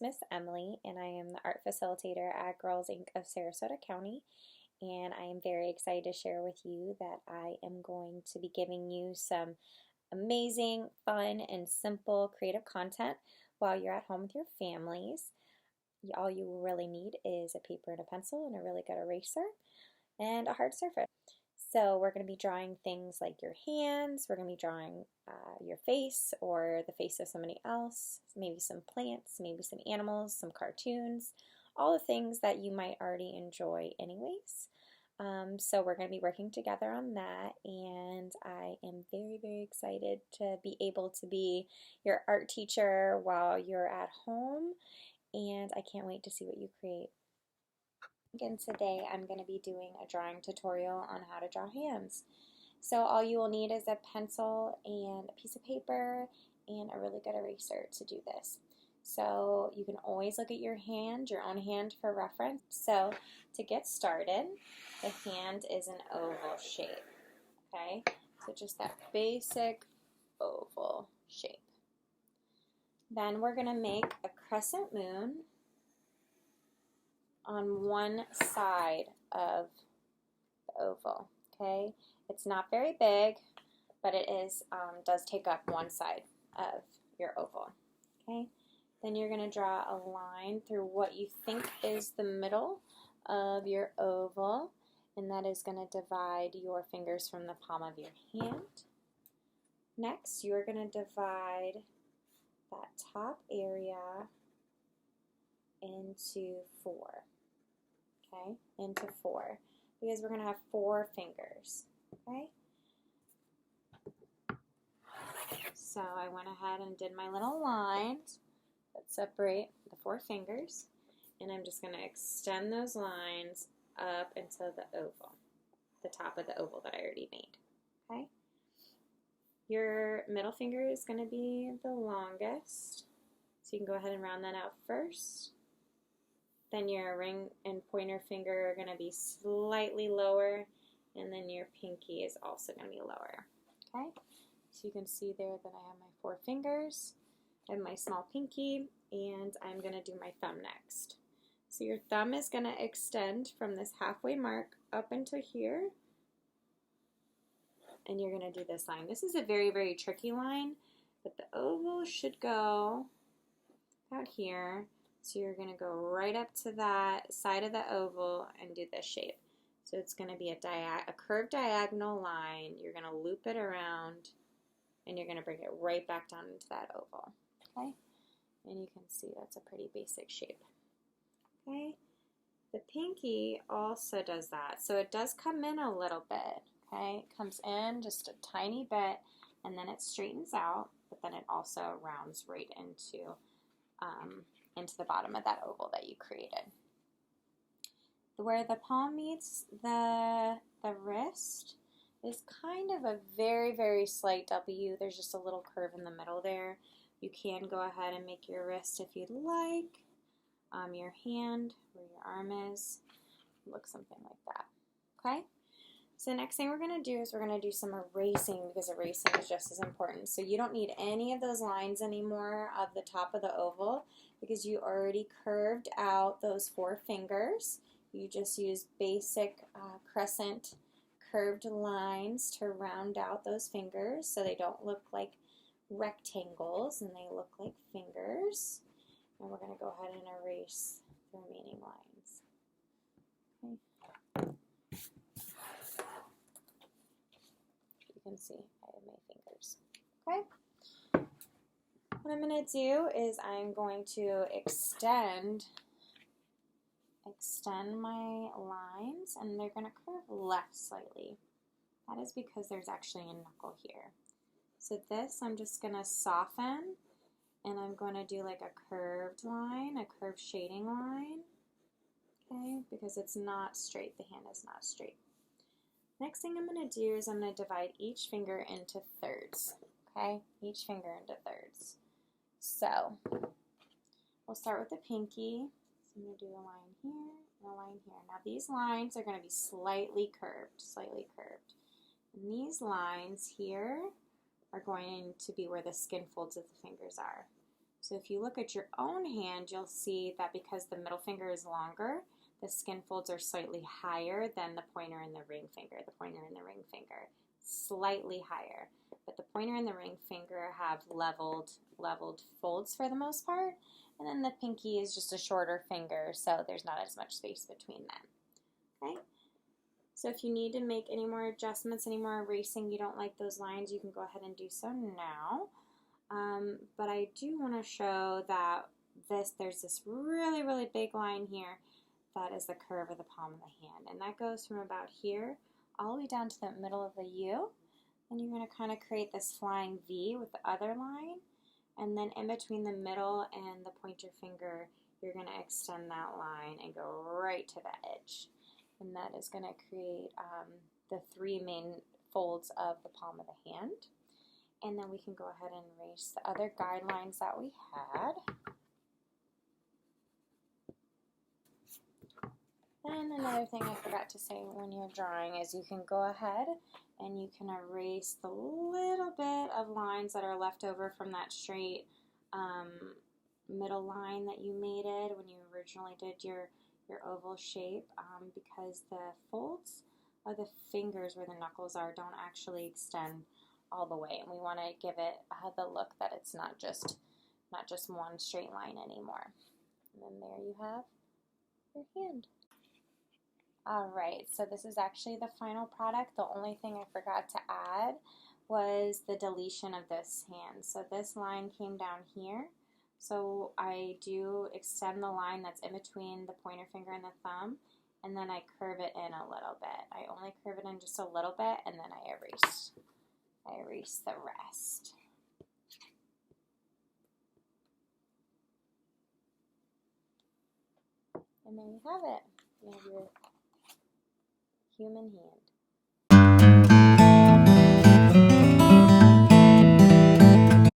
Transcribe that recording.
Miss Emily, and I am the art facilitator at Girls Inc. of Sarasota County. And I am very excited to share with you that I am going to be giving you some amazing, fun, and simple creative content while you're at home with your families. All you will really need is a paper and a pencil and a really good eraser and a hard surface. So we're going to be drawing things like your hands, we're going to be drawing your face or the face of somebody else, maybe some plants, maybe some animals, some cartoons, all the things that you might already enjoy anyways. So we're going to be working together on that, and I am very, very excited to be able to be your art teacher while you're at home, and I can't wait to see what you create. And today I'm going to be doing a drawing tutorial on how to draw hands. So all you will need is a pencil and a piece of paper and a really good eraser to do this. So you can always look at your own hand for reference. So to get started, the hand is an oval shape, okay? So just that basic oval shape. Then we're going to make a crescent moon on one side of the oval, okay? It's not very big, but it does take up one side of your oval, okay? Then you're going to draw a line through what you think is the middle of your oval, and that is going to divide your fingers from the palm of your hand. Next, you're going to divide that top area into four. Okay, into four, because we're going to have 4 fingers, okay? So I went ahead and did my little lines that separate the 4 fingers, and I'm just going to extend those lines up into the oval, the top of the oval that I already made, okay? Your middle finger is going to be the longest, so you can go ahead and round that out first. Then your ring and pointer finger are going to be slightly lower, and then your pinky is also going to be lower, okay? So you can see there that I have my 4 fingers, I have my small pinky, and I'm going to do my thumb next. So your thumb is going to extend from this halfway mark up into here, and you're going to do this line. This is a very, very tricky line, but the oval should go out here. So you're going to go right up to that side of the oval and do this shape. So it's going to be a curved diagonal line. You're going to loop it around, and you're going to bring it right back down into that oval. Okay? And you can see that's a pretty basic shape. Okay? The pinky also does that. So it does come in a little bit. Okay? It comes in just a tiny bit, and then it straightens out, but then it also rounds right into the bottom of that oval that you created. Where the palm meets the wrist is kind of a very, very slight W. There's just a little curve in the middle there. You can go ahead and make your wrist if you'd like. Your hand, where your arm is, look something like that. Okay? So the next thing we're going to do is we're going to do some erasing, because erasing is just as important. So you don't need any of those lines anymore of the top of the oval, because you already curved out those 4 fingers. You just use basic crescent curved lines to round out those fingers so they don't look like rectangles and they look like fingers. And we're going to go ahead and erase the remaining lines. Okay. You can see I have my fingers. Okay. What I'm going to do is I'm going to extend my lines, and they're going to curve left slightly. That is because there's actually a knuckle here. So this I'm just going to soften, and I'm going to do like a curved line, a curved shading line, okay, because it's not straight. The hand is not straight. Next thing I'm going to do is I'm going to divide each finger into thirds, okay, each finger into thirds. So we'll start with the pinky. So I'm going to do a line here and a line here. Now these lines are going to be slightly curved, And these lines here are going to be where the skin folds of the fingers are. So if you look at your own hand, you'll see that because the middle finger is longer, the skin folds are slightly higher than the pointer and the ring finger. The pointer and the ring finger, slightly higher. But the pointer and the ring finger have leveled folds for the most part. And then the pinky is just a shorter finger, so there's not as much space between them. Okay? So if you need to make any more adjustments, any more erasing, you don't like those lines, you can go ahead and do so now. But I do want to show that there's this really, really big line here that is the curve of the palm of the hand. And that goes from about here all the way down to the middle of the U. And you're going to kind of create this flying V with the other line. And then in between the middle and the pointer finger, you're going to extend that line and go right to the edge. And that is going to create the three main folds of the palm of the hand. And then we can go ahead and erase the other guidelines that we had. And another thing I forgot to say when you're drawing is you can go ahead and you can erase the little bit of lines that are left over from that straight middle line that you made it when you originally did your oval shape, because the folds of the fingers where the knuckles are don't actually extend all the way, and we want to give it the look that it's not just one straight line anymore. And then there you have your hand. Alright, so this is actually the final product. The only thing I forgot to add was the deletion of this hand. So this line came down here. So I do extend the line that's in between the pointer finger and the thumb, and then I curve it in a little bit. I only curve it in just a little bit, and then I erase. I erase the rest. And there you have it. You have your human hand.